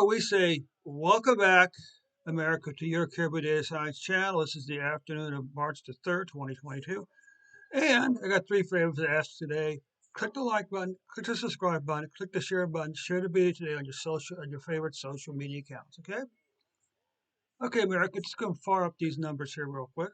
So we say, welcome back, America, to your Caribou Data Science channel. This is the afternoon of March the 3rd, 2022. And I got three favors to ask today. Click the like button, click the subscribe button, click the share button, share the video today on your favorite social media accounts, okay? Okay, America, just gonna fire up these numbers here real quick.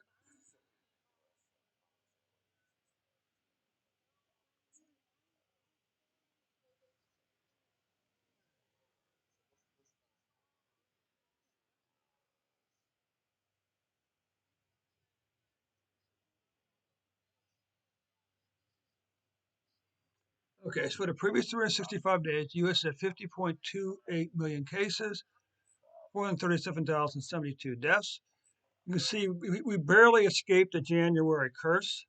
Okay, so for the previous 365 days, the U.S. had 50.28 million cases, 437,072 deaths. You can see we barely escaped the January curse.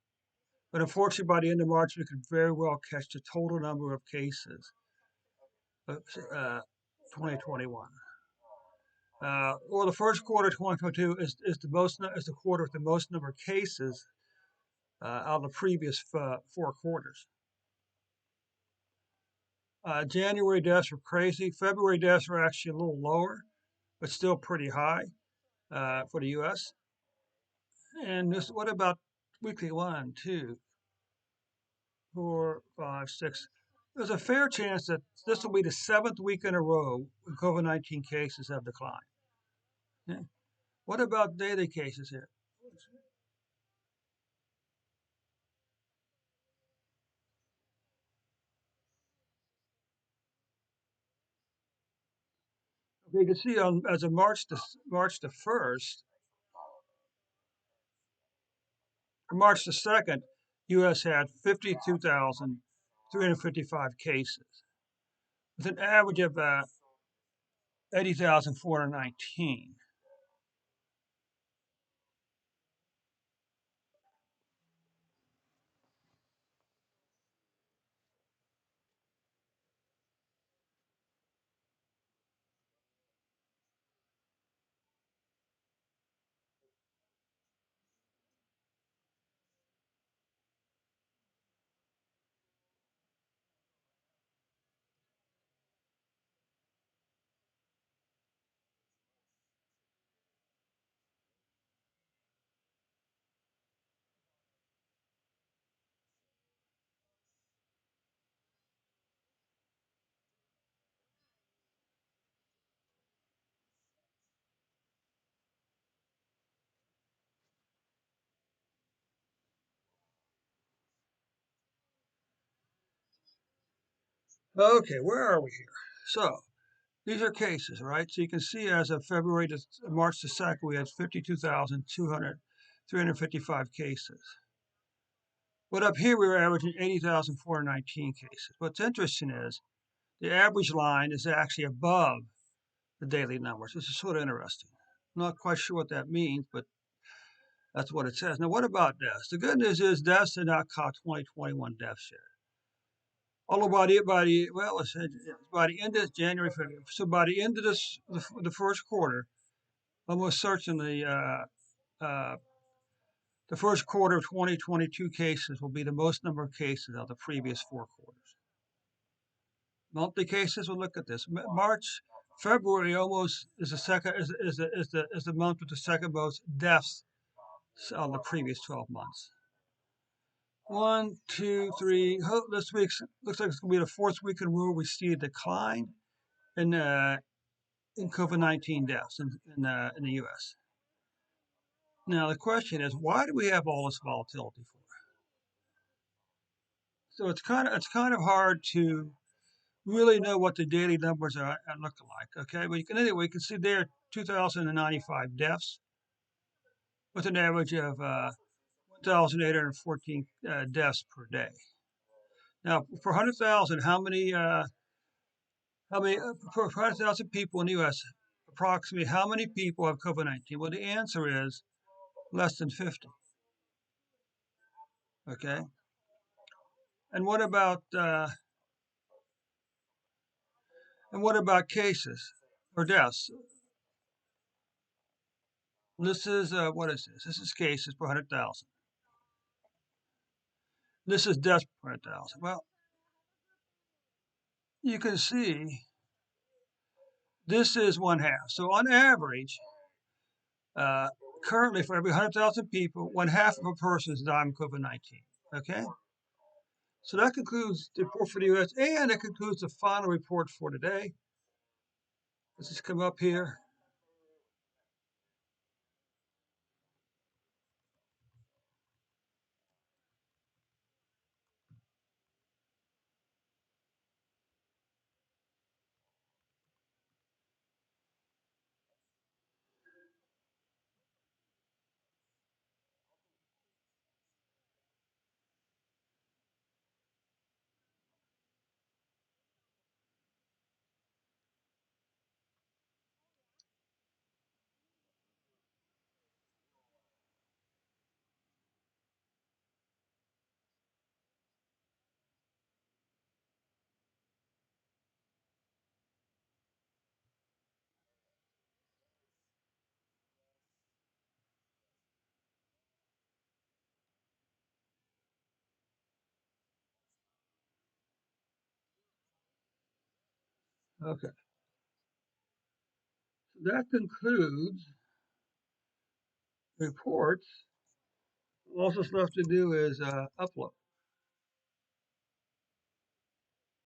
But unfortunately, by the end of March, we could very well catch the total number of cases of 2021. Well, the first quarter of 2022 is the quarter with the most number of cases out of the previous four quarters. January deaths were crazy. February deaths were actually a little lower, but still pretty high for the U.S. And what about weekly 1, 2, 4, 5, 6? There's a fair chance that this will be the seventh week in a row when COVID-19 cases have declined. Yeah. What about daily cases here? Okay, you can see as of March the 1st, or March the 2nd, U.S. had 52,355 cases with an average of 80,419. Okay, where are we here? So these are cases, right? So you can see as of February to March the 2nd, we had 355 cases. But up here, we were averaging 80,419 cases. What's interesting is the average line is actually above the daily numbers. This is sort of interesting. I'm not quite sure what that means, but that's what it says. Now, what about deaths? The good news is deaths did not caught 2021 deaths yet. Although by the end of January, February, so by the end of the first quarter, almost certainly uh, the first quarter of 2022 cases will be the most number of cases of the previous four quarters. Monthly cases, we'll look at this. March, February almost is the month with the second most deaths on the previous 12 months. 1, 2, 3. This week looks like it's going to be the fourth week in a row we see a decline in COVID-19 deaths in the U.S. Now the question is, why do we have all this volatility for? So it's kind of hard to really know what the daily numbers are looking like. Okay, but you can see there 2,095 deaths with an average of 1,814 deaths per day. Now, for 100,000, for 100,000 people in the U.S., approximately how many people have COVID-19? Well, the answer is less than 50. Okay, and what about cases or deaths? This is what is this? This is cases per 100,000. This is deaths per 100,000. Well, you can see This is one half. So on average, uh, currently for every 100,000 people, one half of a person is dying from COVID-19. Okay? So that concludes the report for the U.S. and it concludes the final report for today. Let's just come up here. Okay. So that concludes reports. All that's left to do is upload.